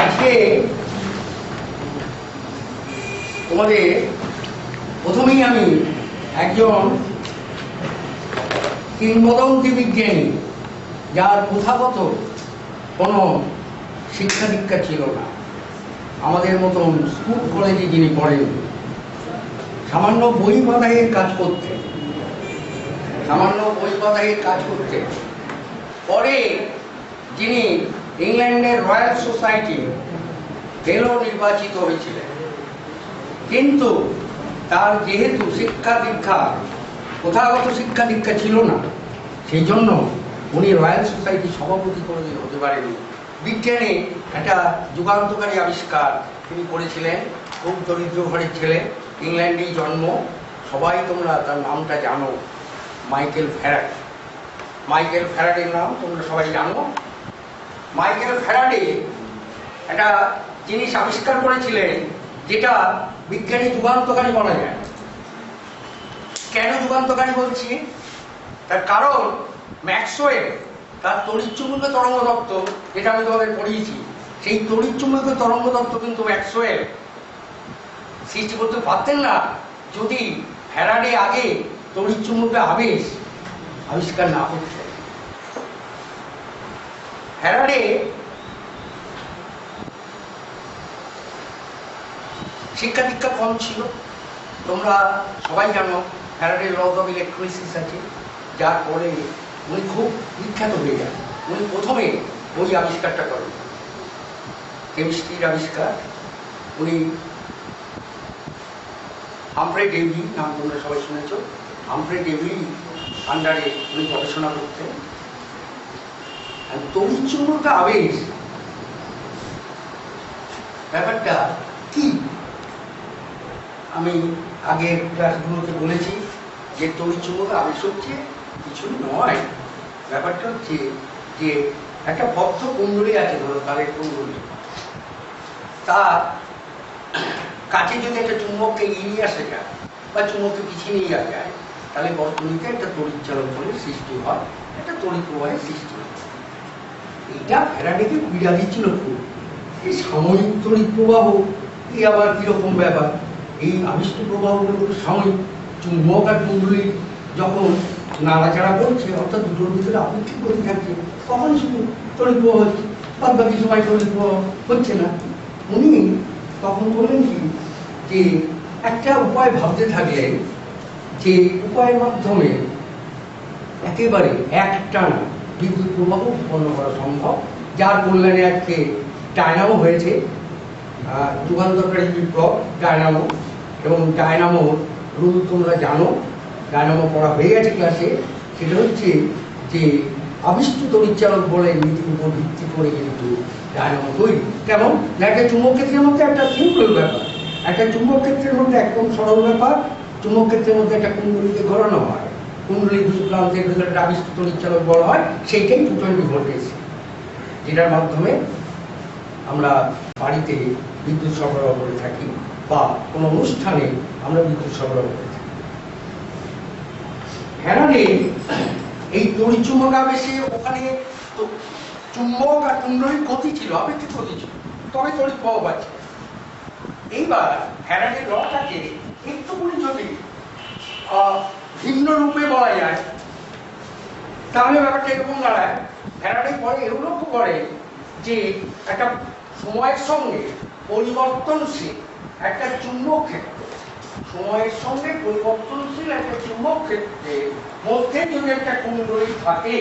আজকে তোমাদের প্রথমেই আমি একজন কিংবদন্তি বিজ্ঞানী, যার প্রথাগত কোনো শিক্ষা দীক্ষা ছিল না, আমাদের মতন স্কুল কলেজে যিনি পড়েন, সামান্য বই বাঁধাইয়ের কাজ করতেন, পরে যিনি ইংল্যান্ডের রয়্যাল সোসাইটি ফেলো নির্বাচিত হয়েছিলেন। কিন্তু তার যেহেতু শিক্ষা দীক্ষা প্রথাগত শিক্ষা দীক্ষা ছিল না, সেই জন্য উনি রয়্যাল সোসাইটির সভাপতি কোনোদিন হতে পারেনি। বিজ্ঞানে একটা যুগান্তকারী আবিষ্কার তিনি করেছিলেন। খুব দরিদ্র ঘরের ছেলে, ইংল্যান্ডেই জন্ম, সবাই তোমরা তার নামটা জানো, মাইকেল ফ্যারাডে। মাইকেল ফ্যারাডের নাম তোমরা সবাই জানো। মাইকেল ফ্যারাডে একটা জিনিস আবিষ্কার করেছিলেন যেটা বিজ্ঞানী যুগান্তকারী বলা যায়। কেন যুগান্তকারী বলছি? তার কারণ ম্যাক্সওয়েল তার তড়িৎচুম্বকীয় তরঙ্গ তত্ত্ব, যেটা আমি তোমাদের পড়িয়েছি, সেই তড়িৎচুম্বকীয় তরঙ্গ তত্ত্ব কিন্তু ম্যাক্সওয়েল সৃষ্টি করতে পারতেন না যদি ফ্যারাডে আগে তড়িৎচুম্বকীয় আবেশ আবিষ্কার না করতেন। ফ্যারাডে শিক্ষা দীক্ষা কম ছিল, তোমরা সবাই জানো। ফ্যারাডে ল অফ ইলেকট্রোলাইসিস আছে, যার পরে উনি খুব বিখ্যাত হয়ে যান। উনি প্রথমে ওই আবিষ্কারটা করেন, কেমিস্ট্রির আবিষ্কার। উনি হামফ্রে ডেভি নাম তোমরা সবাই শুনেছ। হামফ্রে ডেভি আন্ডারে উনি গবেষণা করতেন। তড়িৎচুম্বকীয় আবেশ ব্যাপারটা কি, আমি আগের ক্লাসগুলোতে বলেছি যে তড়িৎচুম্বকীয় আবেশ হচ্ছে কিছু নয়। ব্যাপারটা হচ্ছে যে একটা বদ্ধ কুণ্ডলী আছে, ধরো তারের কুণ্ডলী, তার কাছে যদি একটা চুম্বককে এগিয়ে আসা যায় বা চুম্বককে পিছিয়ে নিয়ে যাওয়া যায়, তাহলে বর্তনীতে একটা তড়িৎ চালনের সৃষ্টি হয়, একটা তড়িৎ প্রবাহের সৃষ্টি হয়। এটা ফ্যারাডেকে পীড়া দিচ্ছিল খুব। এই সাময়িক তড়িৎ প্রবাহ এই আবার কিরকম ব্যাপার? এই আবিষ্ট প্রবাহগুলো কিন্তু সাময়িক। চুম্বক আর কুণ্ডলী যখন নাড়াচাড়া করছে, অর্থাৎ দুটোর ভিতরে আপেক্ষিক গতি থাকছে, তখন শুধু তড়িৎ প্রবাহ হচ্ছে, বাদ বাকি সময় তড়িৎ প্রবাহ হচ্ছে না। উনি তখন বললেন কি, যে একটা উপায় ভাবতে থাকলেন, যে উপায়ের মাধ্যমে একেবারে একটানা বিদ্যুৎ প্রবাহ উৎপন্ন করা সম্ভব, যার কল্যাণে আজকে ডায়নামো হয়েছে, যুগান্তকারী বিপ্লব ডায়নামো। এবং ডায়নামোর রুল তোমরা জানো, ডায়নামো পড়া হয়ে গেছে ক্লাসে। সেটা হচ্ছে যে আবিষ্ট তড়িৎচালক বলের নীতির উপর ভিত্তি করে কিন্তু ডায়নামো তৈরি। কেমন না, একটা চুম্বক ক্ষেত্রের মধ্যে একটা সিম্পল ব্যাপার, একটা চুম্বক ক্ষেত্রের মধ্যে একদম সরল ব্যাপার। চুম্বক ক্ষেত্রের মধ্যে একটা কুণ্ডলীকে ঘোরানো হয়, কুণ্ডলীর দুই প্রান্তের ভিতরে একটা আবিষ্ট তড়িৎচালক বলা হয়, সেইটাই 220 ভোল্টেজ, যেটার মাধ্যমে আমরা বাড়িতে বিদ্যুৎ সরবরাহ করে থাকি বা কোনো অনুষ্ঠানে আমরা বিদ্যুৎ সরবরাহ করে থাকি। ফ্যারাডে এই তড়িৎচুম্বক আবেশে ওখানে তো চুম্বক আর কুণ্ডলীর গতি ছিল, আপেক্ষিক গতি ছিল, তবে তড়িৎ প্রবাহ আছে। এইবার ফ্যারাডের লটাকে একটুখানি যদি ভিন্ন রূপে বলা যায়, তাহলে ব্যাপারটা এরকম দাঁড়ায়। ফ্যারাডে পরে এও লক্ষ্য করে যে একটা সময়ের সঙ্গে পরিবর্তনশীল একটা চুম্বক ক্ষেত্র, সময়ের সঙ্গে পরিবর্তনশীল একটা চুম্বক ক্ষেত্রের মধ্যে যদি একটা কুণ্ডলী থাকে,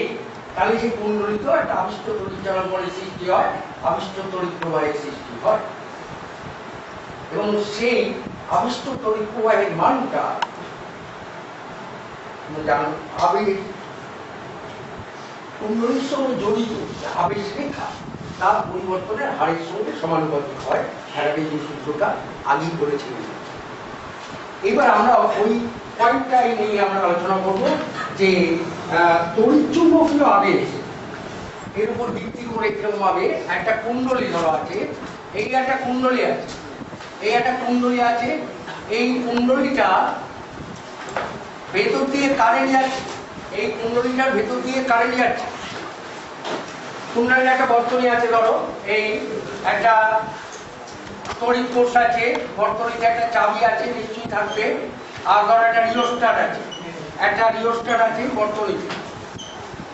তাহলে সেই কুণ্ডলীতেও একটা আবিষ্ট তড়িৎচালন বলের সৃষ্টি হয়, আবিষ্ট তড়িৎ প্রবাহের সৃষ্টি হয়। এবং সেই আবিষ্ট তড়িৎ প্রবাহের মানটা জানো, আবেগ কুণ্ডলীর সঙ্গে জড়িত আবেশ রেখা তার পরিবর্তনের হারের সঙ্গে সমানুপাতিক হয়। ফ্যারাডে যে সূত্রটা আগেই বলেছিলেন। এবার আমরা ওই পয়েন্টটাই নিয়ে আমরা আলোচনা করব যে তড়িৎচুম্বকীয় আবেশ এর উপর ভিত্তি করে কিরকম ভাবে একটা কুণ্ডলী ধরা আছে, এই একটা কুণ্ডলী আছে, এই একটা কুণ্ডলী আছে, এই কুণ্ডলীটা ভেতর দিয়ে কারেন্ট যাচ্ছে, এই কুণ্ডলীটার ভেতর দিয়ে কারেন্ট যাচ্ছে। কুণ্ডলীর একটা বর্তনী আছে, ধরো এই একটা তড়িৎ কোষ আছে, বর্তনীতে একটা চাবি আছে নিশ্চয়ই থাকবে, আর ধরো একটা রিওস্টার আছে, বর্তনীতে।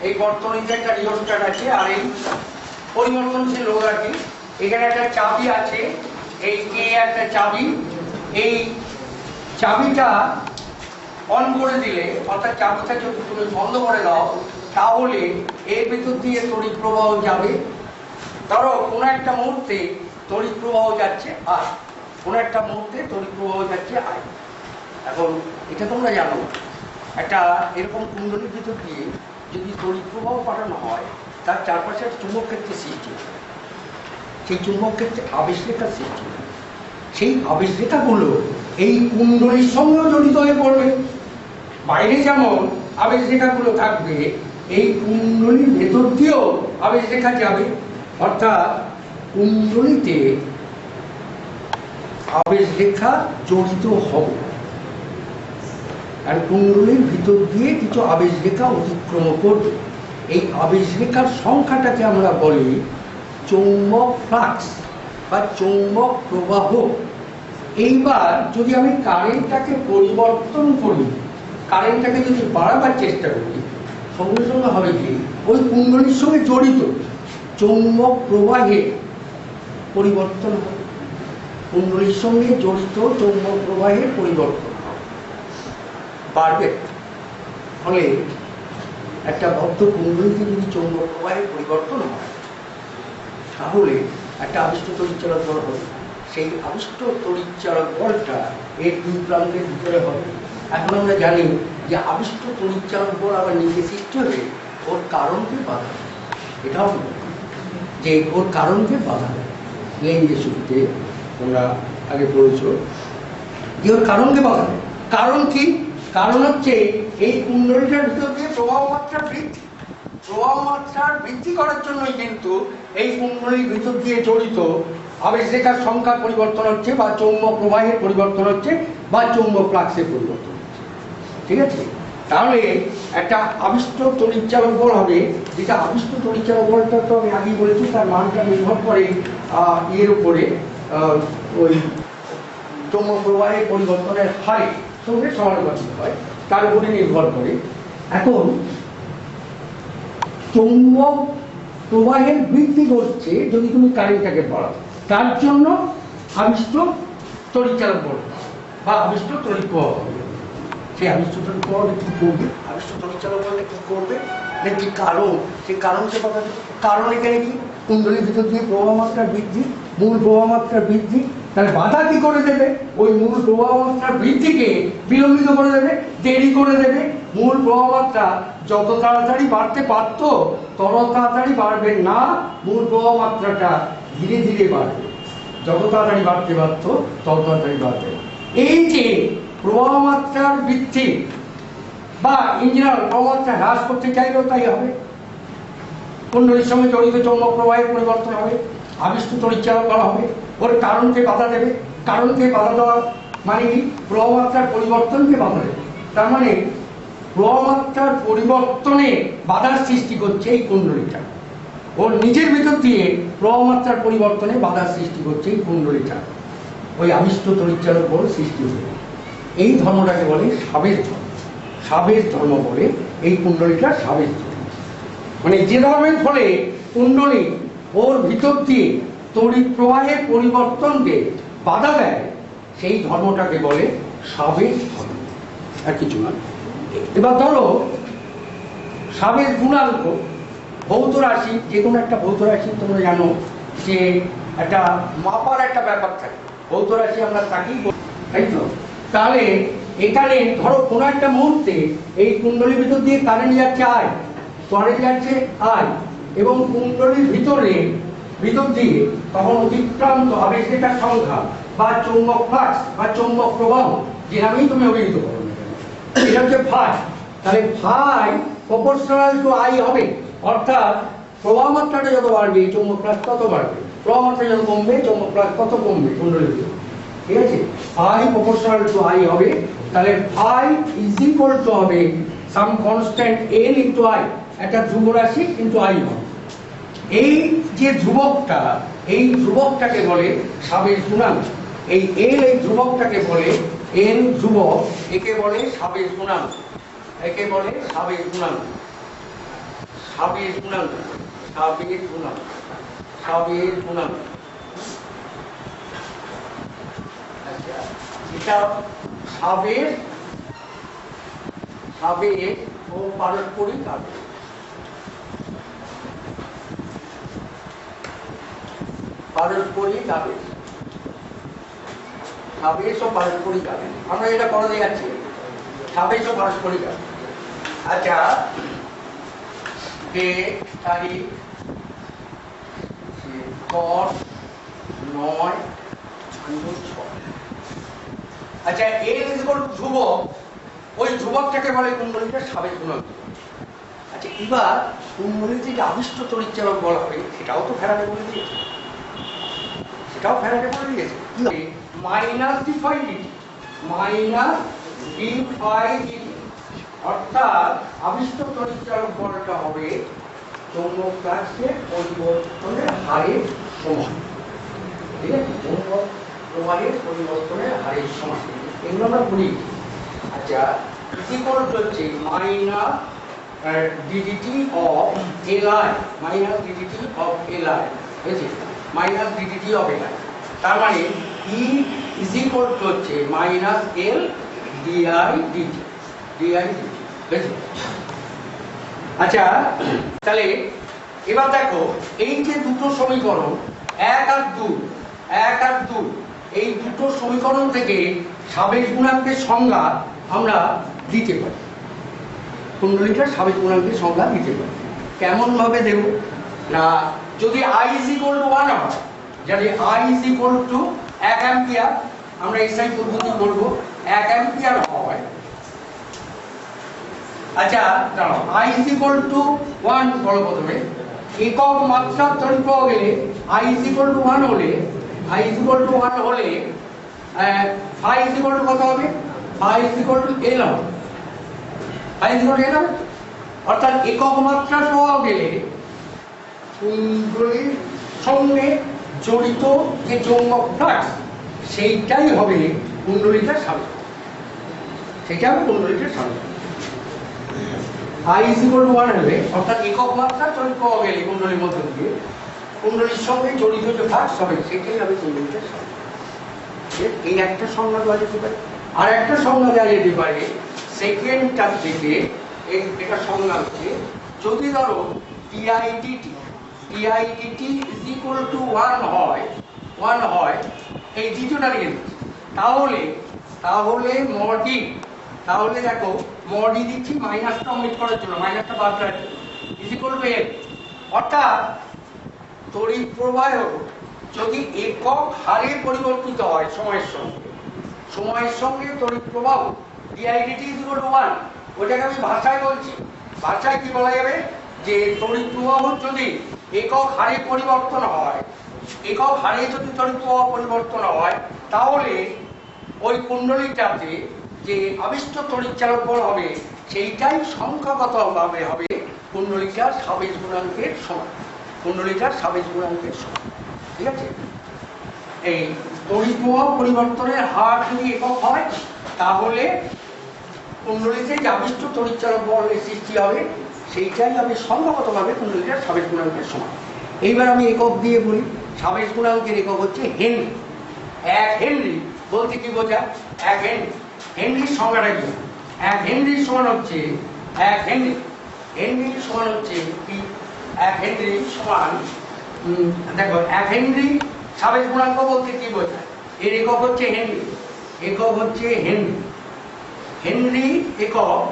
এই বর্তনীতে একটা রিওস্টার আছে, আর এই পরিবর্তনশীল রোধ আর কি। এখানে একটা চাবি আছে, এই কে একটা চাবি। এই চাবিটা অন করে দিলে, অর্থাৎ চাবিটা যদি তুমি বন্ধ করে দাও, তাহলে এর ভিতর দিয়ে তড়িৎ প্রবাহ যাবে। ধরো কোনো একটা মুহূর্তে তড়িৎ প্রবাহ যাচ্ছে আর, কোনো একটা মুহূর্তে তড়িৎ প্রবাহ যাচ্ছে আয়। এখন এটা তোমরা জানো, একটা এরকম কুণ্ডলীর ভিতর দিয়ে যদি তড়িৎ প্রবাহ পাঠানো হয়, তার চারপাশে চুম্বক ক্ষেত্রের সৃষ্টি হয়। সেই চুম্বক ক্ষেত্রে আবেশ রেখার সৃষ্টি হয়। সেই আবেশ রেখাগুলো এই কুণ্ডলীর সঙ্গেও জড়িত হয়ে পড়বে। বাইরে যেমন আবেশ রেখাগুলো থাকবে, এই কুণ্ডলীর ভেতর দিয়েও আবেশ রেখা যাবে। অর্থাৎ কুণ্ডলীতে আবেশ রেখা জড়িত হবে, আর কুণ্ডলীর ভিতর দিয়ে কিছু আবেশ রেখা অতিক্রম করবে। এই আবেশ রেখার সংখ্যাটাকে আমরা বলি চৌম্বক ফ্লাক্স বা চৌম্বক প্রবাহ। এইবার যদি আমি কারেন্টটাকে পরিবর্তন করি, কারেন্টটাকে যদি বাড়াবার চেষ্টা করি, সঙ্গে সঙ্গে হবে কি, ওই কুণ্ডলীর সঙ্গে জড়িত চৌম্বক প্রবাহে পরিবর্তন হবে। কুণ্ডলীর সঙ্গে জড়িত চৌম্বক প্রবাহের পরিবর্তন হবে, বাড়বে। ফলে একটা বদ্ধ কুণ্ডলীতে যদি চৌম্বক প্রবাহের পরিবর্তন হয়, তাহলে একটা আবিষ্ট তড়িৎচালক বল হবে। সেই আবিষ্ট তড়িৎচালক বলটা এর দুই প্রান্তের ভিতরে হবে। এখন আমরা জানি যে আবিষ্ট তড়িৎচালক বল আবার নিজে সৃষ্টি হয়ে ওর কারণকে বাধা দেয়। এটাও যে ওর কারণকে বাধা দেয়। লেঞ্জে সূত্রে তোমরা আগে পড়েছ যে ওর কারণকে বাধা দেয়। কারণ কি? কারণ হচ্ছে এই কুণ্ডলীটার ভিতর দিয়ে প্রবাহ মাত্রা বৃদ্ধি। প্রবাহ মাত্রার বৃদ্ধি করার জন্যই কিন্তু এই কুণ্ডলীর ভিতর দিয়ে জড়িত আবেশ রেখার সংখ্যার পরিবর্তন হচ্ছে, বা চৌম্বক প্রবাহের পরিবর্তন হচ্ছে, বা চৌম্বক ফ্লাক্সের পরিবর্তন হচ্ছে। ঠিক আছে? তাহলে একটা আবিষ্ট তড়িৎচালক বল হবে, যেটা আবিষ্ট তড়িৎচালক বলটা তো আমি আগেই বলেছি, তার মানটা নির্ভর করে এর উপরে, ওই চৌম্বক প্রবাহের পরিবর্তনের হারের সঙ্গে সমানুপাতিক হয়, তার উপরে নির্ভর করে। এখন চৌম্বক প্রবাহের বৃদ্ধি ঘটছে যদি তুমি কারেন্টটাকে বাড়াও, তার জন্য আবিষ্ট তড়িৎচালক বল বা আবিষ্ট তড়িৎ প্রবাহ হবে। সেই আবিষ্ট তড়িৎ প্রবাহ কি করবে? আবিষ্ট তড়িৎচালক বললে কি করবে? দেখি কারণ, সেই কারণকে কথা, কারণ এখানে কি, কুণ্ডলীর ভিতর দিয়ে প্রবাহ মাত্রার বৃদ্ধি, মূল প্রবাহ মাত্রার বৃদ্ধি। তাহলে বাধা কি করে দেবে? ওই মূল প্রবাহ মাত্রার বৃদ্ধিকে বিলম্বিত করে দেবে, দেরি করে দেবে। মূল প্রবাহ মাত্রা যত তাড়াতাড়ি বাড়তে পারত, তত তাড়াতাড়ি বাড়বে না, মূল প্রবাহ মাত্রাটা ধীরে ধীরে বাড়বে। যত তাড়াতাড়ি বাড়তে পারত, তত তাড়াতাড়ি বাড়বে। এই যে প্রবাহ মাত্রার বৃদ্ধি বা ইঞ্জিনিয়ার প্রবাহ মাত্রা হ্রাস করতে চাইলেও তাই হবে। কুণ্ডলীর সঙ্গে জড়িত চৌম্বক প্রবাহের পরিবর্তন হবে, আবিষ্ট তড়িৎচালক করা হবে, ওর কারণকে বাধা দেবে। কারণকে বাধা দেওয়া মানে কি? প্রবাহ মাত্রার পরিবর্তনকে বাধা দেবে। তার মানে প্রবাহ মাত্রার পরিবর্তনে বাধার সৃষ্টি করছে এই কুণ্ডলীটা। ওর নিজের ভিতর দিয়ে প্রবাহ মাত্রার পরিবর্তনে বাধার সৃষ্টি করছে এই কুণ্ডলীটা। ওই আবিষ্ট তড়িৎচালক বল সৃষ্টি হবে। এই ধর্মটাকে বলে সাবেশ ধর্ম। সাবেশ ধর্ম বলে এই কুণ্ডলীটা সাবেশ ধর্ম। মানে যে ধর্মের ফলে কুণ্ডলী ওর ভিতর দিয়ে তড়িৎ প্রবাহের পরিবর্তনকে বাধা দেয়, সেই ধর্মটাকে বলে সাবেশ ধর্ম, আর কিছু না। এবার ধরো সাবেশ গুণাঙ্ক, ভৌত রাশি, যে কোনো একটা ভৌত রাশি তোমরা জানো যে একটা মাপার একটা ব্যাপার থাকে। ভৌত রাশি আমরা তাকেই বলি, তাই তো? তাহলে এখানে ধরো কোনো একটা মুহূর্তে এই কুণ্ডলীর ভিতর দিয়ে কারেন্ট যাচ্ছে আয়, কারেন্ট যাচ্ছে আয়, এবং কুণ্ডলীর ভিতর দিয়ে তখন অতিক্রান্ত আবেশ রেখার সংখ্যা বা চৌম্বক ফ্লাক্স বা চৌম্বক প্রবাহ, যে নামেই তুমি অভিহিত করো, এটা হচ্ছে ফাই। তাহলে ফাই প্রপোর্শনাল টু আই হবে। অর্থাৎ প্রবাহ মাত্রাটা যত বাড়বে চৌম্বক ফ্লাক্স তত বাড়বে, প্রবাহ মাত্রা যত কমবে চৌম্বক ফ্লাক্স তত কমবে কুণ্ডলীর ভিতরে। ঠিক আছে? ফাই প্রপোর্শনাল টু আই হবে। তাহলে ফাই ইজ ইকুয়াল টু হবে সাম কনস্ট্যান্ট এন ইন্টু আই, একটা ধ্রুব রাশি ইন্টু আই হবে। এই যে ধ্রুবকটা, এই ধ্রুবকটাকে বলে সাবেশ গুণাঙ্ক। এই ধ্রুবকটাকে বলে এন ধ্রুবক, একে বলে সাবেশ গুণাঙ্ক, একে বলে সাবেশ গুণাঙ্ক, সাবেশ গুণাঙ্ক, সাবেশ গুণাঙ্ক, সাবেশ গুণাঙ্ক। আচ্ছা, এটা সাবেশ, সাবেশ ও পারস্পরিক আবেশ। পারস্পরিক আবেশ, সাবেশ ও পারস্পরিক আবেশ, আমরা এটা পড়াতে যাচ্ছি, সাবেশ ও পারস্পরিক আবেশ। আচ্ছা, তারিখ 10/9/6। আচ্ছা, ধ্রুবক, ওই ধ্রুবকটাকে বলে কুণ্ডলীটার সাবেশ গুণাঙ্ক। আচ্ছা, এবার কুণ্ডলীতে যে আবিষ্ট তড়িৎচালক বলা হয় সেটাও তো ফ্যারাডে বলে দিয়েছে, সেটাও ফ্যারাডে বলে দিয়েছে। কি হবে? Minus d∅ dt, minus d∅ dt, অর্থাৎ আবিষ্ট তড়িৎচালক বলটা হবে চৌম্বক ফ্লাক্সের পরিবর্তনের হারের সমান। ঠিক আছে, চৌম্বক প্রবাহের পরিবর্তনের হারের সমান, এগুলো আমরা বলি। আচ্ছা, ইকুয়াল হচ্ছে minus ddt of li, minus ddt of li, বুঝেছি, মাইনাস ddt of li। তার মানে E is equal to হচ্ছে minus L di dt, di dt, বুঝেছি। আচ্ছা, তাহলে এবার দেখো এই যে দুটো সমীকরণ 1 আর 2, 1 আর 2, এই দুটো সমীকরণ থেকে সাবেশ গুণাঙ্কের সংজ্ঞা আমরা দিতে পারি, কুণ্ডলীটার সাবেশ গুণাঙ্কের সংজ্ঞা দিতে পারি। কেমন ভাবে দেব না, যদি I is equal to 1 হয়, যদি I is equal to 1 ampere, আমরা এসআই পদ্ধতি করব, 1 অ্যাম্পিয়ার হয়। আচ্ছা, দাঁড়াও, I is equal to 1 বলো প্রথমে, একক মাত্রার তড়িৎ প্রবাহ গেলে I is equal to 1 হলে, I is equal to 1 হলে phi is equal to কত হবে? phi is equal to L হবে, phi is equal to L হবে। অর্থাৎ একক মাত্রার প্রবাহ গেলে কুণ্ডলীর সঙ্গে জড়িত যে চৌম্বক ফ্লাক্স সেইটাই হবে কুণ্ডলীটার সাবেশ, সেটা হবে কুণ্ডলীটার সাবেশ। I is equal to 1 হবে, অর্থাৎ একক মাত্রার তড়িৎ প্রবাহ গেলে কুণ্ডলীর মধ্য দিয়ে কুণ্ডলীর সঙ্গে জড়িত যে ফ্লাক্স হবে সেটাই হবে কুণ্ডলীটার সাবেশ। এই একটা সংজ্ঞা দেওয়া যেতে পারে। আর একটা সংজ্ঞা দেওয়া যেতে পারে সেকেন্ডটা থেকে, এটা সংজ্ঞা হচ্ছে যদি ধরো TIDT is equal to 1 হয়, 1 হয়, এই দ্বিতীয়টা নিয়ে দিচ্ছি, তাহলে মডি, তাহলে দেখো মডি দিচ্ছি মাইনাসটা অমিট করার জন্য, মাইনাসটা বাদ দেওয়ার জন্য, is equal to L। অর্থাৎ তড়িৎ প্রবাহ যদি একক হারে পরিবর্তিত হয় সময়ের সঙ্গে তড়িৎ প্রবাহ dIdt is equal to 1, ওটাকে আমি ভাষায় বলছি, ভাষায় কি বলা যাবে যে তড়িৎ প্রবাহ যদি একক হারে পরিবর্তন হয়, একক হারে যদি তড়িৎ প্রবাহ পরিবর্তন হয়, তাহলে ওই কুণ্ডলীটাতে যে আবিষ্ট তড়িৎচালক বল হবে সেইটাই সংখ্যাগতভাবে হবে কুণ্ডলীটার সাবেশ গুণাঙ্কের সমান, কুণ্ডলীটার সাবেশ গুণাঙ্কের সমান। ঠিক আছে, এই তড়িৎ প্রবাহ পরিবর্তনের হার যদি একক হয় তাহলে কুণ্ডলীতে যে আবিষ্ট তড়িৎচালক বলের সৃষ্টি হবে সেইটাই হবে সংখ্যাগতভাবে কুণ্ডলীটার সাবেশ গুণাঙ্কের সমান। এইবার আমি একক দিয়ে বলি, সাবেশ গুণাঙ্কের একক হচ্ছে হেনরি। 1 হেনরি বলতে কি বোঝায়? 1 হেনরি, হেনরির সংজ্ঞাটা কি? 1 হেনরির সমান হচ্ছে 1 হেনরি, হেনরির সমান হচ্ছে কি? 1 হেনরি সমান, দেখো 1 হেনরি সাবেশ গুণাঙ্ক বলতে কি বোঝায়? এর একক হচ্ছে হেনরি, একক হচ্ছে হেনরি, হেনরি একক,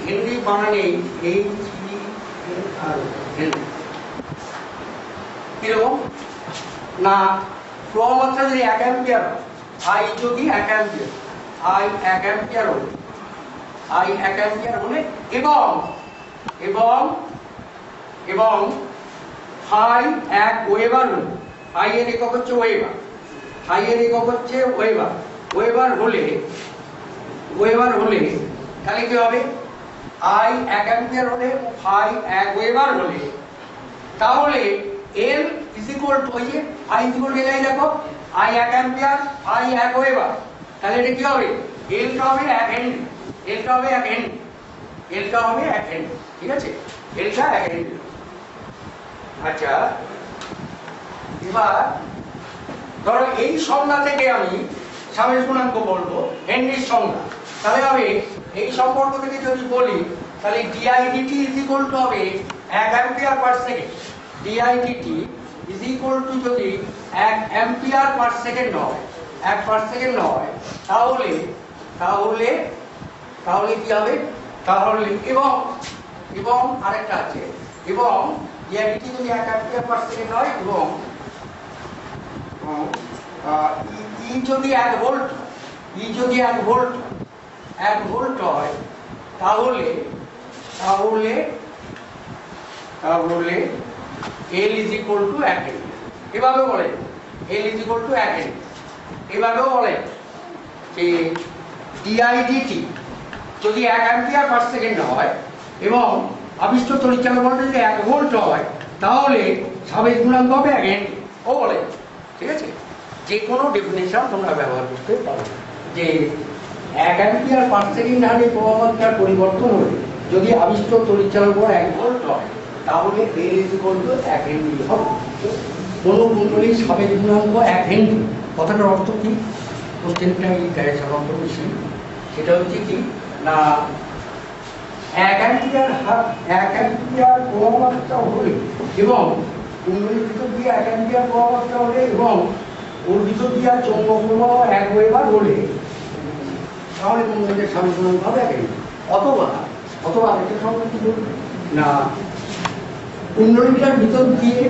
হেনরি বানানে হেনরি। কিরকম না, প্রবাহ মাত্রা যদি 1 অ্যাম্পিয়ার, I যদি 1 অ্যাম্পিয়ার, I 1 অ্যাম্পিয়ার হলে, I 1 অ্যাম্পিয়ার হলে এবং এবং এবং phi 1 ওয়েবার হলে, phi এর একক হচ্ছে ওয়েবার, phi এর একক হচ্ছে ওয়েবার, ওয়েবার হলে তাহলে কি হবে? I 1 অ্যাম্পিয়ার হলে, phi 1 ওয়েবার হলে তাহলে এল ইজ ইকুয়াল টু ওই যে আই ইজ ইকুয়াল টু এল, দেখো আই 1 অ্যাম্পিয়ার, আই 1 ওয়েবার, তাহলে এটা কি হবে? এলটা হবে 1 হেনরি, এলটা হবে 1 হেনরি, এলটা হবে 1 হেনরি, ঠিক আছে? এলটা 1 হেনরি। আচ্ছা, এবার ধরো এই সংজ্ঞা থেকে আমি সাবেশ গুণাঙ্ক বলবো, হেনরির সংজ্ঞা, তাহলে হবে এই সম্পর্ক থেকে যদি বলি তাহলে didt ইজ ইকুয়াল টু হবে 1 ampere per second, didt is equal to যদি 1 অ্যাম্পিয়ার পার সেকেন্ড হয়, 1 পার সেকেন্ড হয়, তাহলে তাহলে তাহলে কি হবে? তাহলে এবং আরেকটা আছে, এবং didt যদি 1 অ্যাম্পিয়ার পার সেকেন্ড হয় এবং ই যদি 1 ভোল্ট, ই যদি 1 ভোল্ট, 1 ভোল্ট হয়, তাহলে তাহলে তাহলে L is equal to 1 Henry. এভাবে বলে L is equal to 1 Henry. এভাবেও বলে যে didt যদি 1 অ্যাম্পিয়ার পার সেকেন্ড হয় এবং আবিষ্ট তড়িৎচালক ভোল্টেজ যদি 1 ভোল্ট হয়, তাহলে সাবেশ গুণাঙ্ক হবে 1 হেনরি। ও বলে, ঠিক আছে? যে কোনো ডেফিনেশন তোমরা ব্যবহার করতে পারো, যে 1 অ্যাম্পিয়ার পার সেকেন্ড হারে প্রবাহমাত্রার পরিবর্তন হলে যদি আবিষ্ট তড়িৎচালক বল 1 ভোল্ট হয়, তাহলে L is equal to 1 Henry হবে। কোন কুণ্ডলীর সাবেশ গুণাঙ্ক 1 হেনরি, কথাটার অর্থ কি? কোশ্চেনটা এই সাধারণত বেশি, সেটা হচ্ছে কি না 1 অ্যাম্পিয়ার 1 অ্যাম্পিয়ার প্রবাহমাত্রা হলে এবং কুণ্ডলীর ভিতর দিয়ে 1 অ্যাম্পিয়ার প্রবাহমাত্রা হলে এবং ওর ভিতর দিয়ে চৌম্বক প্রবাহ 1 ওয়েবার হলে, তাহলে কুণ্ডলীর সাবেশ গুণাঙ্ক হবে 1 হেনরি। অথবা অথবা আরেকটা সংখ্যা কি না, কুণ্ডলীটার ভিতর দিয়ে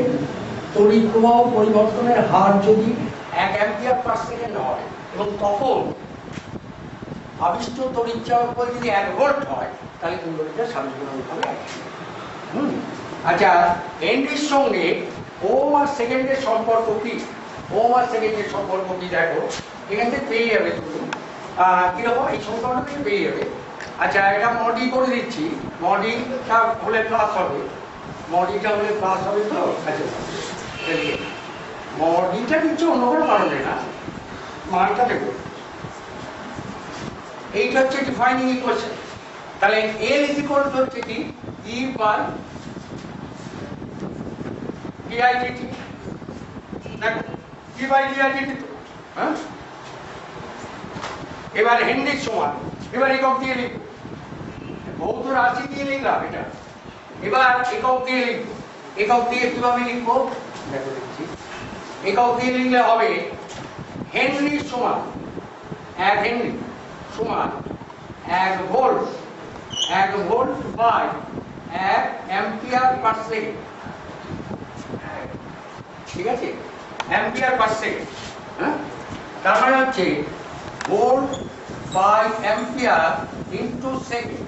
তড়িৎ প্রবাহ পরিবর্তনের হার যদি 1 অ্যাম্পিয়ার পার সেকেন্ড হয় এবং তখন আবিষ্ট তড়িৎচালক বল যদি 1 ভোল্ট হয়, তাহলে কুণ্ডলীটার সাবেশ গুণাঙ্ক হবে 1 হেনরি। আচ্ছা, হেনরির সঙ্গে ওম আর সেকেন্ডের সম্পর্ক কি? ওম আর সেকেন্ডের সম্পর্ক কি দেখো, এখান থেকে পেয়ে যাবে তুমি। কিরকম? এই সম্পর্কটা থেকে পেয়ে যাবে। আচ্ছা, এটা মডি করে দিচ্ছি, মডিটা হলে প্লাস হবে, মডিটা হলে প্লাস হবে তো। আচ্ছা, মডিটা দিচ্ছে অন্য কোনো কারণে না, মানটা দেবো। এইটা হচ্ছে ডিফাইনিং ইকুয়েশন। তাহলে L ইজ ইকুয়াল টু হচ্ছে কি E বাই didt। দেখো E বাই didt তো, হ্যাঁ? এবার হেনরির সমান, এবার একক দিয়ে লিখবো, ভৌত রাশি দিয়ে লিখলাম এটা, এবার একক দিয়ে লিখবো। একক দিয়ে কিভাবে লিখবো দেখো, লিখছি। একক দিয়ে লিখলে হবে হেনরি সমান 1 হেনরি সমান 1 volt, 1 volt by 1 ampere per second, ঠিক আছে? অ্যাম্পিয়ার পার সেকেন্ড, হ্যাঁ? তার মানে হচ্ছে volt by ampere into second,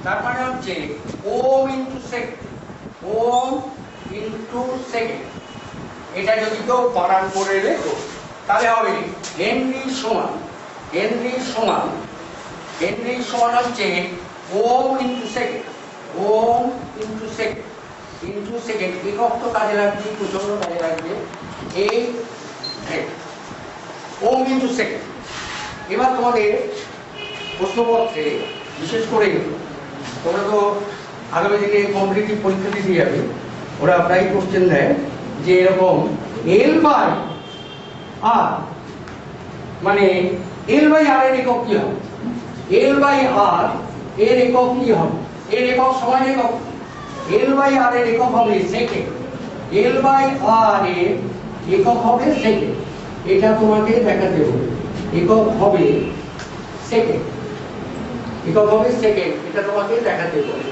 তার মানে হচ্ছে ohm into second, ohm into second. এটা যদি কেউ বানান করে লেখো তাহলে হবে হেনরি সমান, হেনরি সমান, হেনরি সমান হচ্ছে ohm into second, ohm into second, into second. একক তো কাজে লাগবে, প্রচন্ড কাজে লাগবে, এই ওম ইনটু সেকেন্ড। এবার তোমাদের প্রশ্নপত্রে বিশেষ করে তোমরা তো আগামী দিনে কম্পিটিটিভ পরীক্ষা দিতে যাবে, ওরা প্রায় কোশ্চেন দেয় যে এরকম L বাই আর, মানে L বাই আর এর একক কি হবে? L বাই আর এর একক কি হবে? এর একক সমান একক, L বাই আর এর একক হবে সেকেন্ড, L বাই আর এর একক হবে সেকেন্ড। এটা তোমাকে দেখাতে হবে, একক হবে সেকেন্ড, একক হবে সেকেন্ড, এটা তোমাকে দেখাতে হবে।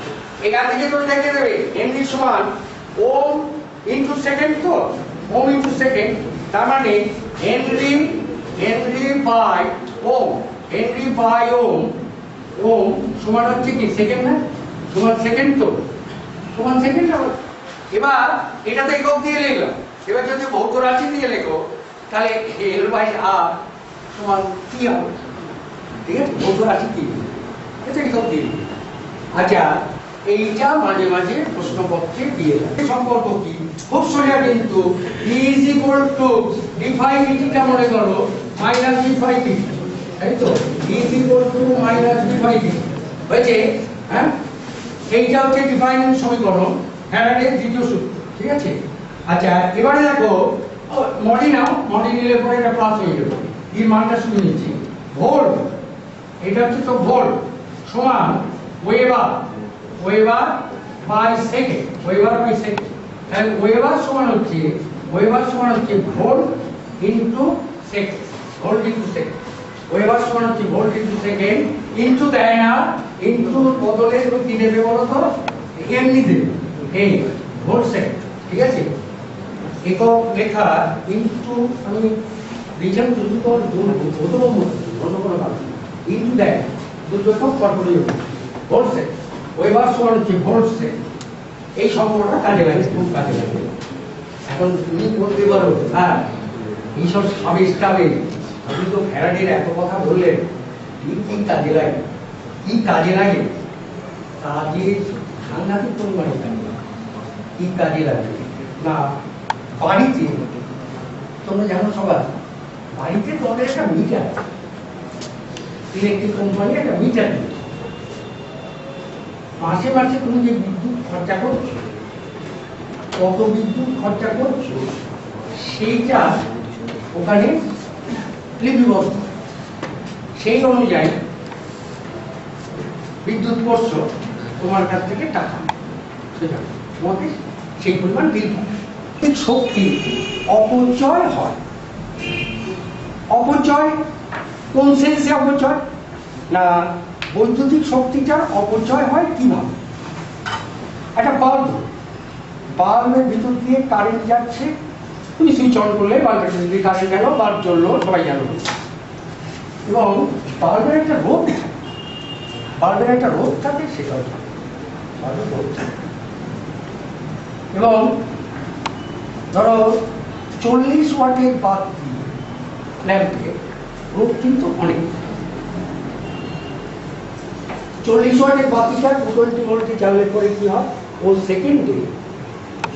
এখান থেকে তুমি দেখে দেবে হেনরি সমান ওম ইনটু সেকেন্ড, তো ওম ইনটু সেকেন্ড, তার মানে henry, henry by ohm, henry by ohm, ohm সমান হচ্ছে কি সেকেন্ড, না সমান সেকেন্ড, তো সমান সেকেন্ড হবে। এবার এটাতে একক দিয়ে লিখলাম, এবার যদি ভৌত রাশি দিয়ে লেখো তাহলে L বাই আর সমান কি হবে? ঠিক আছে, ভৌত রাশি কি এটা একক দিয়ে। আচ্ছা, এইটা মাঝে মাঝে প্রশ্নপত্রে দিয়ে দেয়। সম্পর্ক কি? খুব সোজা কিন্তু ইজ ইকুয়াল টু ডিফাইনিটিটা মনে করো মাইনাস ডিফাইনিটি, তাই তো? ইজ ইকুয়াল টু মাইনাস ডিফাইনিটি হয়েছে। হ্যাঁ, এইটা হচ্ছে ডিফাইনিং সমীকরণ, ফ্যারাডের দ্বিতীয় সূত্র, ঠিক আছে? আচ্ছা, এবারে দেখো মডি নাও, মডি নিলে পরে এটা প্লাস হয়ে যাবে। এর মানটা শুনে নিচ্ছি, ভোল্ট, এটা হচ্ছে তো ভোল্ট সমান weber, weber by second, weber by second. তাহলে ওয়েবার সমান হচ্ছে volt into second, volt into second. Weber সমান হচ্ছে ভোল্ট ইনটু সেকেন্ড ইনটু, দেয় না, ইনটু বদলে তুমি কি দেবে বলো তো? এমনি দেবে, এই ভোল্ট সেকেন্ড, ঠিক আছে? একক লেখা ইনটু, আমি লিখলাম যদি তো হতো অন্য কোনো কারণ, ইনটু দেয় দুটো একক পরপরই ভোল্ট সেকেন্ড, ওয়েবার সমান হচ্ছে ভোল্ট সেকেন্ড। এই সম্পর্কটা কাজে লাগে, খুব কাজে লাগে। এখন তুমি বলতে পারো হ্যাঁ এইসব সাবেস্টাবে আপনি তো ফ্যারাডের এত কথা বললেন, কি কাজে লাগে, কি কাজে লাগে? কাজে সাংঘাতিক পরিমাণে কাজে লাগে। কি কাজে লাগে না, বাড়িতে তোমরা জানো সবাই, বাড়িতে তোমাদের একটা মিটার, ইলেকট্রিক কোম্পানি একটা মিটার, মাসে মাসে তুমি যে বিদ্যুৎ খরচা করছো, কত বিদ্যুৎ খরচা করছো, সেইটা ওখানে লিপিবদ্ধ, সেই অনুযায়ী বিদ্যুৎ বর্ষ তোমার কাছ থেকে টাকা, সেটা তোমাকে সেই পরিমাণ বিল পাবে। শক্তি অপচয় হয়, অপচয় কোন সেন্সে অপচয় না, বৈদ্যুতিক শক্তিটার অপচয় হয় কিভাবে? একটা বাল্ব, বাল্বের ভিতর দিয়ে কারেন্ট যাচ্ছে, তুমি সুইচ অন করলে বাল্বের ভিতর দিয়ে কারেন্ট গেল, বাল্ব জ্বললো, সবাই জানো। এবং বাল্বের একটা রোধ থাকে, বাল্বের একটা রোধ থাকে, সেটাও বাল্বের রোধ থাকে। এবং ধরো 40 ওয়াটের বাতি ল্যাম্পে রোধ কিন্তু অনেক, 40 ওয়াটের বাতিটা 220 ভোল্টে চাললে পরে কি হয়, ও সেকেন্ডে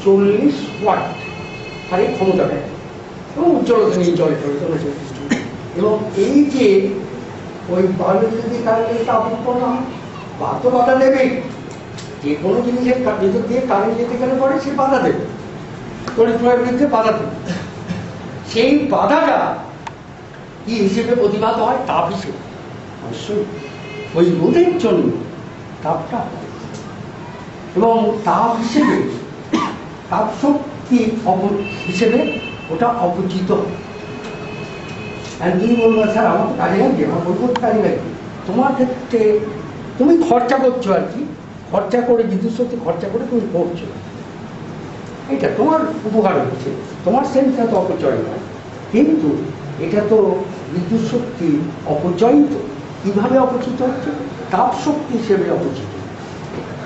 40 ওয়াট তার ক্ষমতা দেয় এবং উজ্জ্বলতা নিয়ে জলে চলে। এবং এই যে ওই বাল্বের যদি কারেন্টের তাপ উৎপন্ন হয়, বা তো বাধা দেবে, যে কোনো জিনিসের ভিতর দিয়ে কারেন্ট যেতে গেলে পরে সে বাধা দেবে, তড়িৎ প্রবাহের বিরুদ্ধে বাধা দেবে। সেই বাধাটা কি হিসেবে প্রতিভাত হয়? তাপ হিসেবে। অবশ্যই ওই রোধের জন্য তাপটা, এবং তাপ হিসেবে, তাপ শক্তি হিসেবে ওটা অপচিত। আর কি বলবো স্যার, আমার তো কাজে লাগছে, আমার বলবো কাজে লাগছে। তোমার ক্ষেত্রে তুমি খরচা করছো আর কি, খরচা করে বিদ্যুৎ শক্তি খরচা করে তুমি করছো, এটা তোমার উপকার হচ্ছে, তোমার সেন্সটা তো অপচয় নয়। কিন্তু এটা তো বিদ্যুৎ শক্তি অপচয়িত। কিভাবে অপচিত হচ্ছে? তাপ শক্তি হিসেবে অপচিত,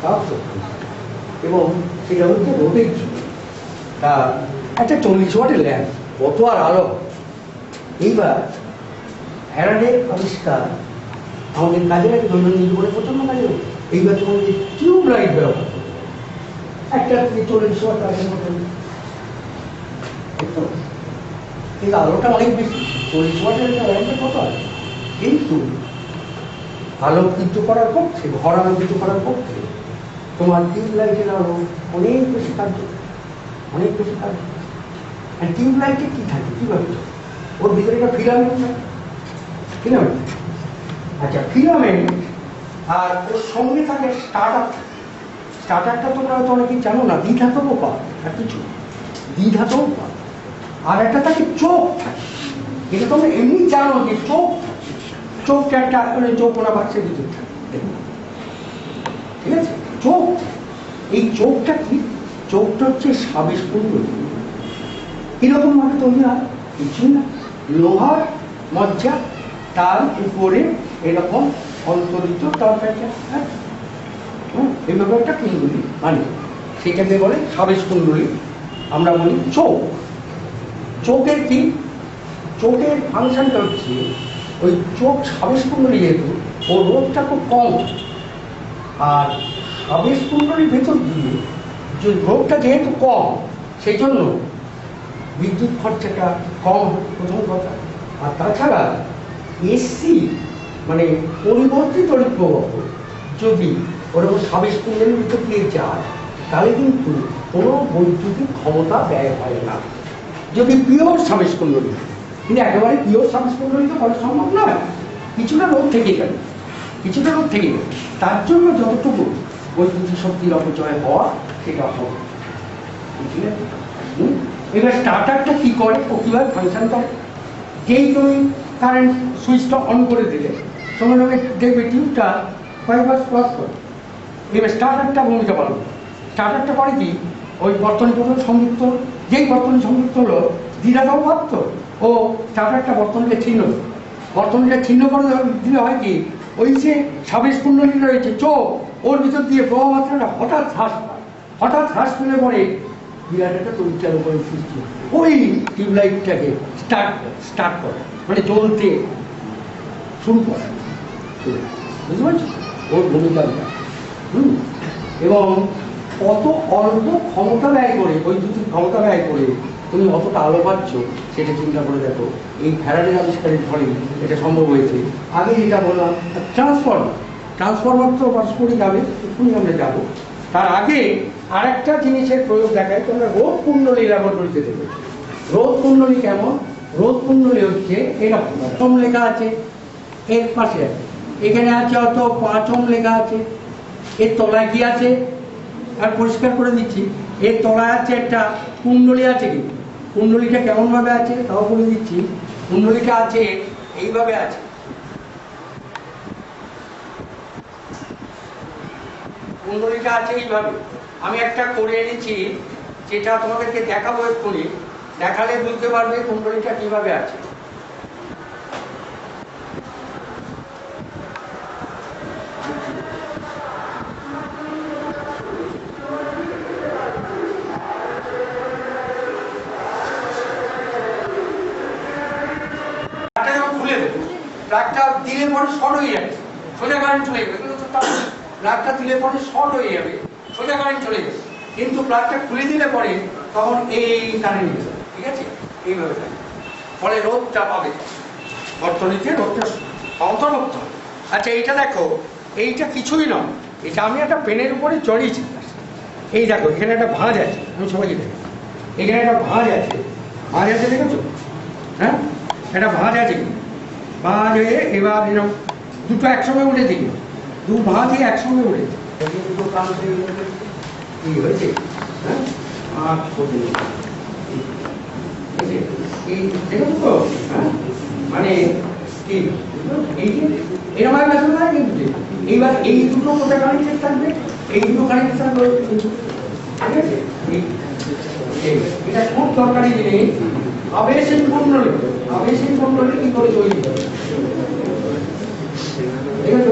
তাপ শক্তি, এবং সেটা হচ্ছে রোধের জন্য। তা একটা 40 ওয়াটের ল্যাম্প, কত আর আলো। এইবার ফ্যারাডের আবিষ্কার আমাদের কাজে লাগে, দৈনন্দিন জীবনে প্রচন্ড কাজে লাগে। এইবার তোমার যে টিউব লাইট ব্যবহার করবে, একটা 40 ওয়াট আগের মতো, কিন্তু আলোটা অনেক বেশি, 40 ওয়াটের ল্যাম্পে কত আছে, কিন্তু আলোকিত করার পক্ষে, ঘর আলোকিত করার পক্ষে তোমার টিউব লাইটের আলো অনেক বেশি কার্য, অনেক বেশি কার্য। আর টিউব লাইটে কি থাকে, কিভাবে? ওর ভিতরে একটা ফিলামেন্ট থাকে, ফিলামেন্ট। আচ্ছা, ফিলামেন্ট, আর ওর সঙ্গে থাকে স্টার্টার। স্টার্টারটা তোমরা হয়তো অনেকেই জানো না, দ্বিধাতব পাত, আর কিছু দ্বিধাতব পাত। আর একটা থাকে চোখ থাকে, এটা তোমরা এমনি জানো যে চোখ, চোখটা একটা চৌকোনা বাক্সের ভিতর থাকে, ঠিক আছে? চোখ, এই চোখটা কি? চোখটা হচ্ছে সাবেশ কুণ্ডলী। কিরকম ভাবে তৈরি হয়? কিছুই না, লোহার মজ্জা, তার উপরে এরকম অন্তরিত তরকারিটা, এইভাবে একটা কুণ্ডলী, মানে সেটাকে বলে সাবেশ কুণ্ডলী। আমরা বলি চোখ। চোখের কি? চোখের ফাংশনটা হচ্ছে ওই চোখ সাবেশ কুণ্ডলী, যেহেতু ওর রোধটা খুব কম, আর আবেশ কুণ্ডলীর ভেতর দিয়ে যে রোগটা যেহেতু কম, সেই জন্য বিদ্যুৎ খরচাটা কম প্রথম কথা। আর তাছাড়া এসি মানে পরিবর্তিত তড়িৎ প্রবাহ যদি ওরকম আবেশ কুণ্ডলীর ভিতর দিয়ে যায়, তাহলে কিন্তু কোনো বৈদ্যুতিক ক্ষমতা ব্যয় হয় না। যদি পিওর আবেশ কুণ্ডলী, কিন্তু একেবারে পিওর আবেশ কুণ্ডলী তো করা সম্ভব নয়, কিছুটা রোগ থেকে যাবে, কিছুটা রোগ থেকে যাবে। তার জন্য যতটুকু বৈদ্যুতিক শক্তির অপচয় হওয়া সেটা হবে। ঠিক আছে? এবার স্টার্টারটা কি করে ও কীভাবে ফাংশন করে? যেই তুমি কারেন্ট সুইচটা অন করে দিলে সঙ্গে সঙ্গে দেখবে টিউবটা কয়েকবার ক্রস করে। এবার স্টার্টারটা ভূমিকা পালন। স্টার্টারটা করে কি, ওই বর্তনী প্রথম সংযুক্ত, যেই বর্তনী সংযুক্ত হলো দ্বিধাটাও ভাবত ও স্টার্টারটা বর্তনীটা ছিন্ন করে দিলে হয় কি, ওই যে আবেশ কুণ্ডলী রয়েছে চোখ, ওর ভিতর দিয়ে প্রবাহ মাত্রাটা হঠাৎ হ্রাস পেলে পরে বিরাটটা তড়িৎ চালু করে সৃষ্টি, ওই টিউবলাইটটাকে স্টার্ট করে, মানে জ্বলতে শুরু করে। বুঝতে পারছো ওর ভূমিকাটা? এবং কত অল্প ক্ষমতা ব্যয় করে, বৈদ্যুতিক ক্ষমতা ব্যয় করে তুমি অতটা আলো পাচ্ছ সেটা চিন্তা করে দেখো। এই ফ্যারাডের আবিষ্কারের ফলে এটা সম্ভব হয়েছে। আগে যেটা বললাম ট্রান্সফরমার তো পারস্পরিক যাবে, এক্ষুনি আমরা যাবো। তার আগে আর একটা জিনিসের প্রয়োগ দেখায়, তোমরা রোধ কুণ্ডলী ল্যাবরেটরিতে দেবে। রোধ কুণ্ডলী কেমন? রোধ কুণ্ডলী হচ্ছে এরকম, প্রথম লেখা আছে এর পাশে, এখানে আছে অত 5 ওহম লেখা আছে, এর তলায় কি আছে আর পরিষ্কার করে দিচ্ছি, এর তলায় আছে একটা কুণ্ডলী আছে। কি কুণ্ডলীটা কেমন ভাবে আছে তাও বলে দিচ্ছি। কুণ্ডলীটা আছে এইভাবে আছে, কুণ্ডলীটা আছে এইভাবে। আমি একটা করে এনেছি যেটা তোমাদেরকে দেখাবো এক্ষুনি, দেখালে বুঝতে পারবে কুণ্ডলীটা কিভাবে আছে। প্লাগটা দিলে পরে শর্ট হয়ে যাবে, সোজা কারেন্ট চলে যাবে। প্লাগটা দিলে পরে শর্ট হয়ে যাবে, সোজা কারেন্ট চলে যাবে। কিন্তু প্লাগটা খুলে দিলে পরে তখন এই কারেন্ট যাবে। ঠিক আছে? এইভাবে ফলে রোধটা পাবে, বর্তনীতে রোধটা অন্তর্ভুক্ত। আচ্ছা এইটা দেখো, এইটা কিছুই নয়, এটা আমি একটা পেনের উপরে চড়িয়েছি। এই দেখো এখানে একটা ভাঁজ আছে, আমি সবাইকে দেখো, এখানে একটা ভাঁজ আছে দেখেছো? হ্যাঁ, একটা ভাঁজ আছে। ভাঁজ হয়ে এবার এরকম দুটো একসঙ্গে উঠে দিই, দু ভাঁজই একসঙ্গে উঠেছে, দুটো প্রান্ত এই হয়েছে। হ্যাঁ, আর এই দেখো তো, হ্যাঁ, মানে কি এই যে এরকম আসলে না কিন্তু এইবার এই দুটো কোথায় কানেক্টেড থাকবে, এই দুটো কানেক্টেড থাকবে। ঠিক আছে? এটা খুব দরকারি জিনিস। আবেশহীন কুণ্ডলী কি করে তৈরি হবে? ঠিক আছে?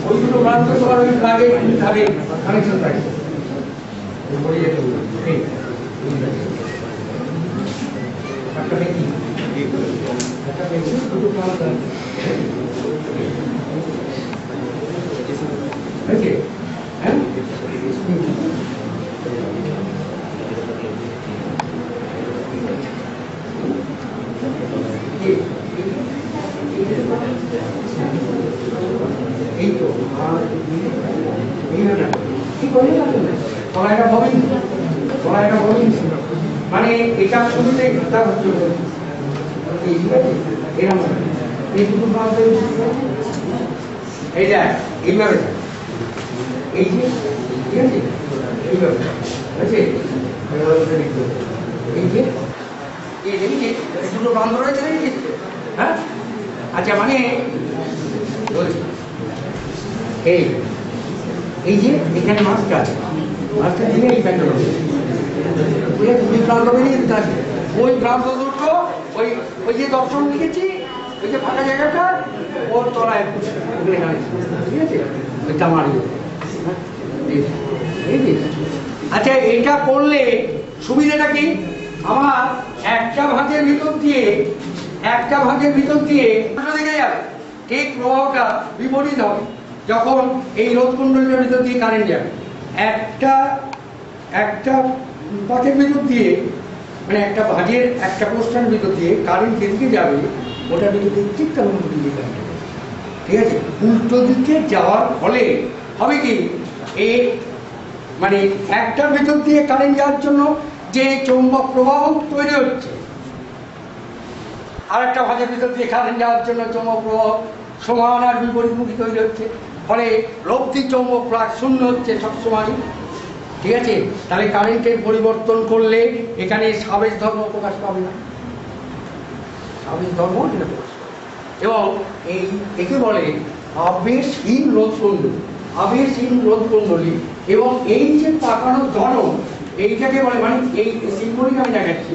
ওই দুটো প্রান্ত তোমার ওই প্লাগে কানেকশন থাকে। দুটো প্রান্ত আছে। হ্যাঁ, এই তো কি করে মানে এটা শুরুতে এরকম এই দুটো প্রান্ত এই দেখ এইভাবে, এই যে ঠিক আছে এইভাবে আছে, এই যে এই দেখি দুটো প্রান্ত রয়েছে দেখি। হ্যাঁ, আচ্ছা মানে এই যে এখানে মাছটা আছে, মাছটা দিলে এই প্যান্ট দুই প্রান্ত বেরিয়ে দিতে আছে। ওই প্রান্ত দুটো ওই যে দর্শন লিখেছি, ওই যে ফাঁকা জায়গাটা ওর তলায়, ঠিক আছে? ওইটা মারিয়ে। আচ্ছা এটা করলে সুবিধাটা কি? আমার একটা ভাঁজের ভিতর দিয়ে দেখে যাবে, ঠিক প্রভাবটা বিপরীত হবে। যখন এই রোধ কুণ্ডলীর ভিতর দিয়ে কারেন্ট যাবে, একটা একটা পথের ভিতর দিয়ে, মানে একটা ভাঁজের একটা পোস্টার ভিতর দিয়ে কারেন্ট যেদিকে যাবে ওটার ভিতর দিয়ে ঠিক তেমন উল্টো দিকে কারেন্ট যাবে। ঠিক আছে, উল্টো দিকে যাওয়ার ফলে হবে কি, এই মানে একটার ভিতর দিয়ে কারেন্ট যাওয়ার জন্য যে চৌম্বক প্রবাহ তৈরি হচ্ছে, আর একটা ভাঁজের ভিতর দিয়ে কারেন্ট যাওয়ার জন্য চৌম্বক প্রবাহ সমান আর বিপরীতমুখী তৈরি হচ্ছে, ফলে লব্ধি চৌম্বক প্লাস শূন্য হচ্ছে সবসময়। ঠিক আছে, তাহলে কারেন্টের পরিবর্তন করলে এখানে সাবেশ ধর্ম প্রকাশ পাবে না, সাবেশ ধর্ম এটা প্রকাশ পাবে। এবং এই একে বলে আবেশহীন রোধ কুণ্ডলী, আবেশহীন রোধ কুণ্ডলী। এবং এই যে পাকানোর ধরন এইটাকে বলে, মানে এই সিম্বলিক আমি দেখাচ্ছি,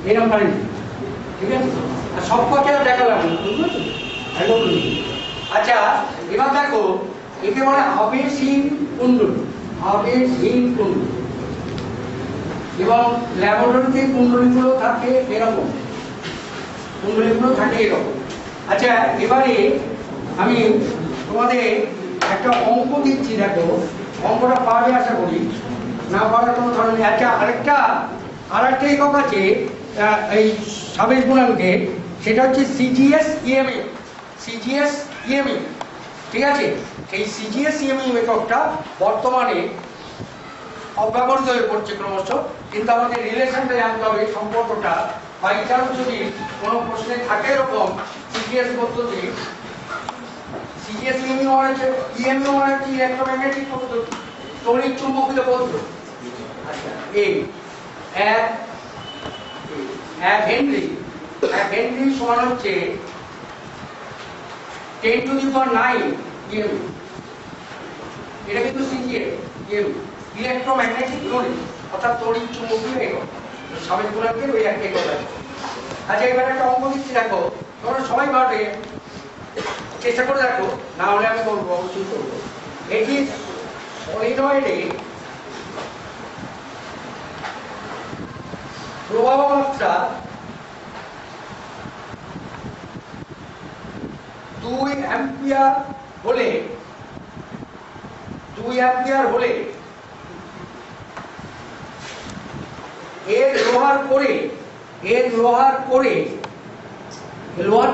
এরকম কারেন্ট। ঠিক আছে, আর সব পক্ষে দেখালাম, বুঝতে পারছো? আচ্ছা, এবার দেখো একে বলে আবেশহীন কুণ্ডলী, আবেশহীন কুণ্ডলী। এবং ল্যাবরেটরিতে কুণ্ডলীগুলো থাকে এরকম, কুণ্ডলীগুলো থাকে এরকম। আচ্ছা, এবারে আমি তোমাদের একটা অঙ্ক দিচ্ছি, দেখো অঙ্কটা পারবে আশা করি, না পারার কোনো কারণ নেই। আচ্ছা, আরেকটা একক আছে এই সাবেশ গুণাঙ্কে, সেটা হচ্ছে সিজিএস ইএমই, সিজিএস ইএমই। ঠিক আছে, এই সিজিএস ইএমই এককটা বর্তমানে অব্যবহৃত হয়ে পড়ছে ক্রমশ, কিন্তু আমাদের রিলেশনটা জানতে হবে, সম্পর্কটা। বাই চান্স যদি কোনো প্রশ্নে থাকে এরকম সিজিএস পদ্ধতি, সিজিএস ইএমই মানে হচ্ছে, ইএমই মানে হচ্ছে ইলেকট্রোম্যাগনেটিক পদ্ধতি, তড়িৎ চুম্বকীয় পদ্ধতি। আচ্ছা, এই এক হেনরি সমান হচ্ছে 10⁹ ইএমই। এটা কিন্তু সিজিএস ইএমই, ইলেকট্রোম্যাগনেটিক ইউনিট, অর্থাৎ তড়িৎ চুম্বকীয় একক। সাবেশ গুণাঙ্কের ওই একটা একক আছে। আচ্ছা, এবার একটা অঙ্ক দিচ্ছি, দেখো তোমরা সবাই পারবে, চেষ্টা করে দেখো, না হলে আমি করবো, অবশ্যই করবো। এটি সলিনয়েডে প্রবাহ মাত্রা 2 অ্যাম্পিয়ার হলে এর লোহার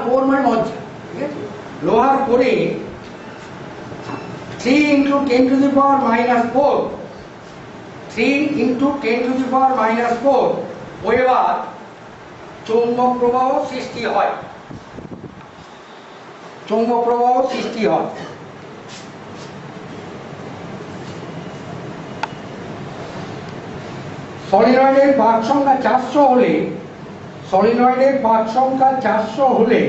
কোর মানে মজ্জা, ঠিক আছে, লোহার কোরে 3 × 10⁻⁴, 3 × 10⁻⁴ ওয়েবার চৌম্বক প্রবাহ সৃষ্টি হয়, চৌম্বক প্রবাহ সৃষ্টি হয়। সলিনয়েডের বাক সংখ্যা 400 হলে, সলিনয়েডের বাক সংখ্যা 400 হলে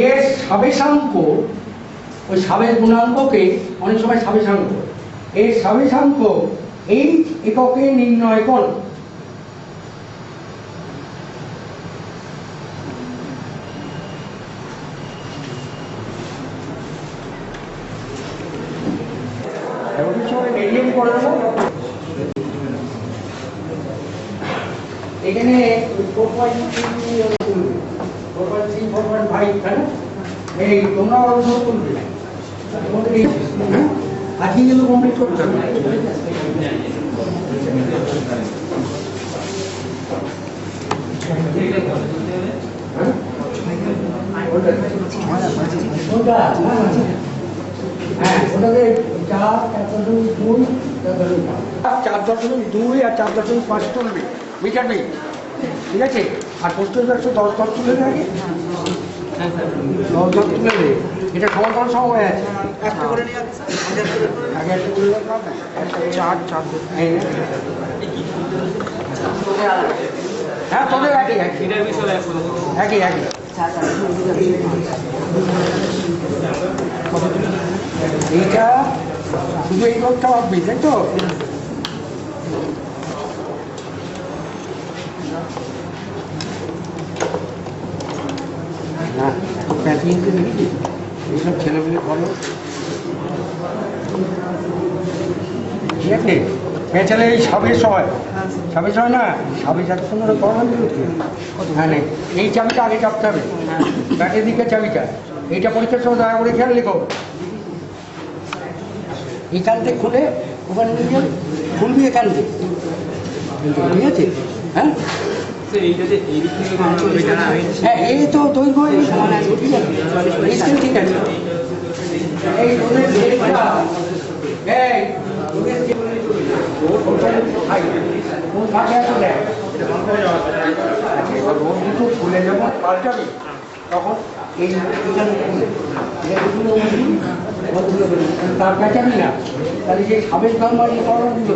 এর সাবেশাঙ্ক, ওই সাবেশ গুণাঙ্ককে অনেক সময় সাবেশাঙ্ক, এর সাবেশাঙ্ক এই এককে নির্ণয় করো। এখানে 4.3 4.5, তাই না? এই তোমরা অল্প করবে, আজকে কিন্তু কমপ্লিট করতে হবে। হ্যাঁ, ওটাতে 4.2 আর 4.5 তুলবে, মিটারবি, ঠিক আছে। আর পোস্টের 10 তুলে দেবে, 10 তুলে দেবে, এটা সমান সময় আছে। একটা করে নিয়ে আগে একটা করে চার হ্যাঁ, তোদের একই এইটা শুধু এই রোগটা ভাববি, তাই তো? না, প্যাকিংকে দেখি এইসব ছেলেমেয়ে করো, ঠিক আছে। পেঁচালে এই সবের সময় ছাব্বিশ হয় না, ছাব্বিশ হাজার তোমার করোনা দিল কি? হ্যাঁ নেই, এই চাবিটা আগে চাপতে হবে, ব্যাটের দিকে চাবিটা, এইটা পরীক্ষার সময় দয়া করে খেয়াল রেখো। এখান থেকে খুলে ওখানে নিয়ে যাবে, খুলবি এখান থেকে, ঠিক আছে? হ্যাঁ হ্যাঁ, এই তো দৈর্ঘ্য ঠিক আছে, ঠিক আছে। এই খুলে যখন পাল্টাবি তখন এই তার কাছাবি না, তাহলে যে সাবেক দাম বাড়িয়ে করানো দিল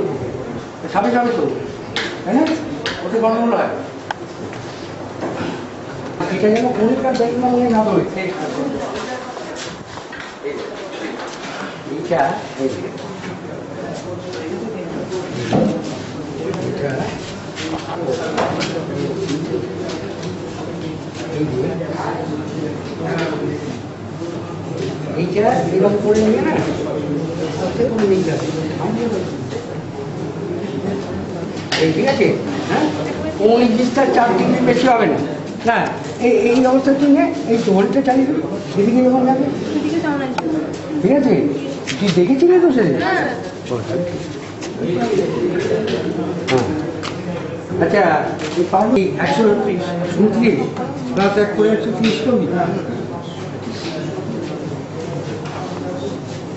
সাবেক হবে তো, তাই না? ওতে গণ্ডগোল হয়। এটা যেন পরিষ্কার দেখলাম মনে না হবে, এইটা এইটা এরকম করে নিয়ে না এই, ঠিক আছে? হ্যাঁ, 19-20 4 ডিগ্রি বেশি হবে না। না, এই অবস্থার জন্য এই দোলটা চালিয়ে দেবে, সেদিকে যখন যাবে, ঠিক আছে? তুই দেখেছিলি তো সেদিন? হ্যাঁ। আচ্ছা, পারবি 129 প্লাস 1 করে 130 করবি,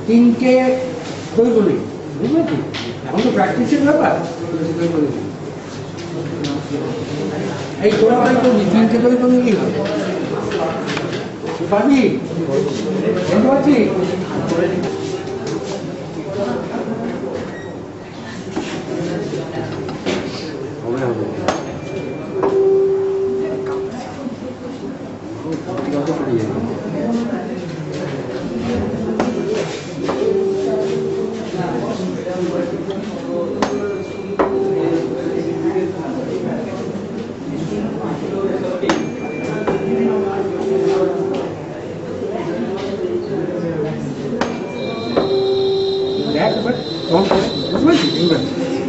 3টে দৈর্ঘ্য নেই, বুঝলি? এখন তো প্র্যাকটিসের ব্যাপার। এই তোরা ভাই করবি, 3টে দৈর্ঘ্য নিয়েই হবে, পারবি? বুঝতে পারছি?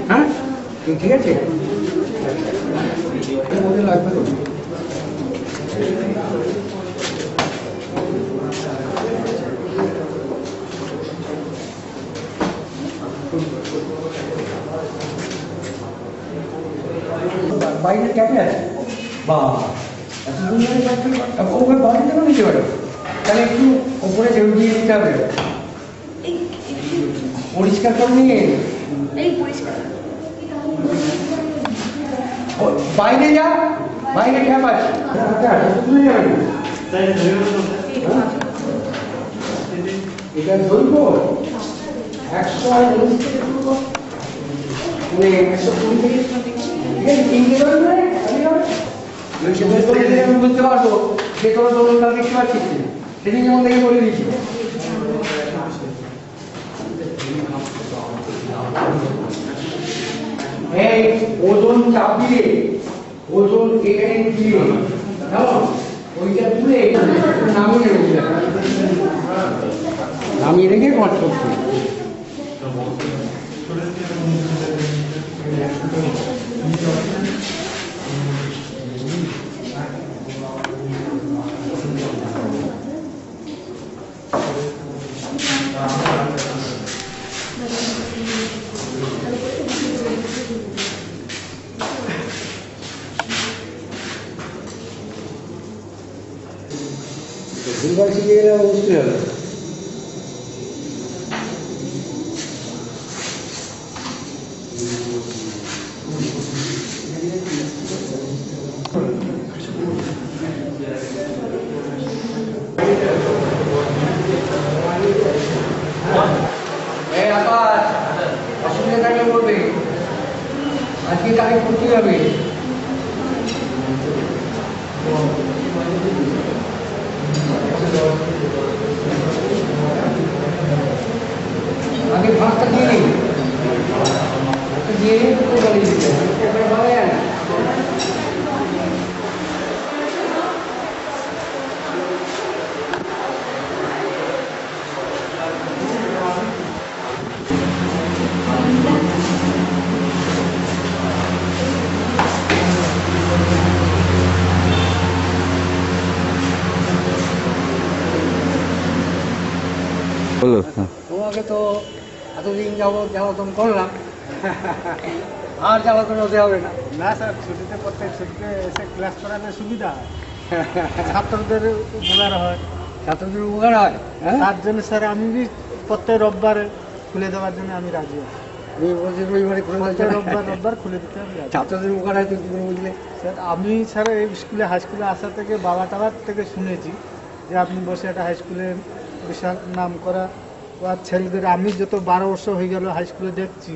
হ্যাঁ, ঠিক আছে? লাগবে তো বাইরে ক্যাফে আছে বা ওখানে বাড়িতে কেন নিতে পারো? তাহলে একটু ওপরে জল দিয়ে দিতে হবে, পরিষ্কার করে নিয়ে বাইরে যা, বাইরে ক্যাপ আছে, এটা ধরবো 119 থেকে শুরু কর, 120 থেকে, ঠিক আছে? 3টে ধরবে, আমি বুঝতে পারবো যে তোর দোলনটা দেখতে পাচ্ছিস, সেদিন যেমন দেখে বলে দিচ্ছি। এই ওজন চাপ দিয়ে, ওজন এখানে দিয়ে, কেমন? ওইটা তুলে নামিয়ে রেখে, নামিয়ে রেখে কাজ করতে। দুর্গা শিখে গেলে অবশ্যই হবে। অসুবিধা থাকলে বলবে, আজকে তারিখ করতে হবে। বলো। তোমাকে তো এতদিন জ্বালাতন করলাম, আর জ্বালাতন হতে হবে না। না স্যার, ছুটিতে প্রত্যেক ছুটিতে এসে ক্লাস করালে সুবিধা হয়, ছাত্রদের উপকার হয়। ছাত্রদের উপকার হয়, হ্যাঁ। তার জন্য স্যার আমি প্রত্যেক রোববার খুলে দেওয়ার জন্য আমি রাজি আছি। তুমি বলছি রবিবারে খুলে প্রত্যেক রোববার খুলে দিতে আমি রাজি। ছাত্রদের উপকার হয়, তুমি বুঝলে। স্যার আমি স্যার এই স্কুলে হাই স্কুলে আসা থেকে বাবা টাবার থেকে শুনেছি যে আপনি বসে একটা হাই স্কুলে বিশাল নাম করা আর ছেলেদের, আমি যত 12 বছর হয়ে গেল হাই স্কুলে দেখছি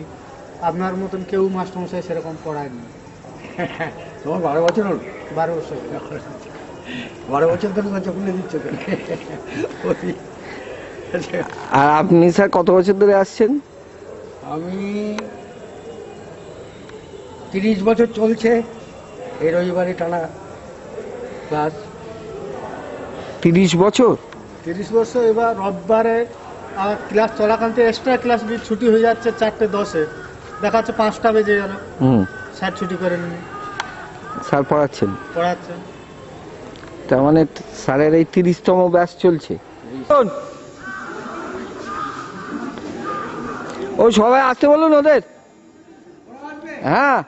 আপনার মতন কেউ মাস্টারমশাই সেরকম পড়ায়নি। তোমার 12 বছর হল? 12 বছর। 12 বছর ধরে বাচ্চা খুলে দিচ্ছ কেন? আর আপনি স্যার কত বছর ধরে আসছেন? আমি 30 বছর চলছে এই রবিবারে টানা ক্লাস। 30 বছর? 30 বছর। এবার রবিবারে ক্লাস চলাকালীন এক্সট্রা ক্লাস ছুটি হয়ে যাচ্ছে 4:10-এ, দেখা যাচ্ছে 5টা বেজে গেল, স্যার ছুটি করে নিন, স্যার পড়াচ্ছেন। পড়াচ্ছেন। তার মানে স্যারের এই 30তম ব্যাচ চলছে। ও সবাই আসতে বলুন ওদের। হ্যাঁ।